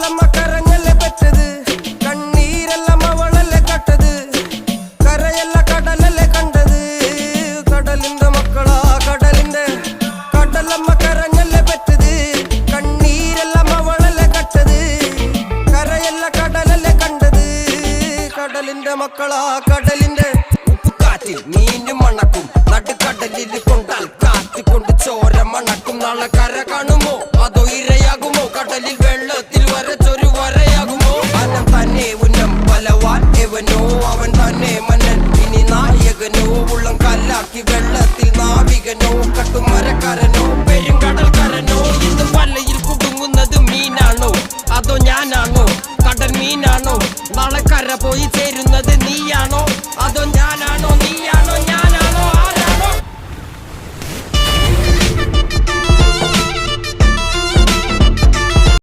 കടലമ്മ കരഞ്ഞല്ലേ പറ്റത് കണ്ണീരെല്ലാം അവളല്ലേ കട്ടത് കരയല്ല കടലല്ലേ കണ്ടത് കടലിന്റെ മക്കളാ കടലിന്റെ കടലമ്മ കരഞ്ഞല്ലേ പറ്റത് കണ്ണീരെല്ലാം അവളല്ലേ കട്ടത് കരയല്ല കടലല്ലേ കണ്ടത് കടലിന്റെ മക്കളാ കടലിന്റെ ഉപ്പുകാറ്റിൽ മീനും മണക്കും നടുക്കടലിൽ കൊണ്ടാൽ കാറ്റിക്കൊണ്ട് ചോര മണക്കും നാളെ കര കാണുമോ അതോ ഇരയാകുമോ കടലിൽ വെള്ളത്തിൽ വരച്ചൊരു വരയാകുമോ അനം തന്നെ ഉന്നം ബലവാൻ എവനോ അവൻ തന്നെ മന്നൻ ഇനി നായകനോ ഉള്ളം കല്ലാക്കി വെള്ളത്തിൽ നാവികനോ കട്ടുമരക്കാരനോ പെരുങ്കടൽക്കാരനോ ഇന്ന് വലയിൽ കുടുങ്ങുന്നത് മീനാണോ അതോ ഞാനാണോ കടൽ മീനാണോ നാളെ കര പോയി ചേരുന്നത് നീയാണോ അതോ ഞാനാണോ നീയാണോ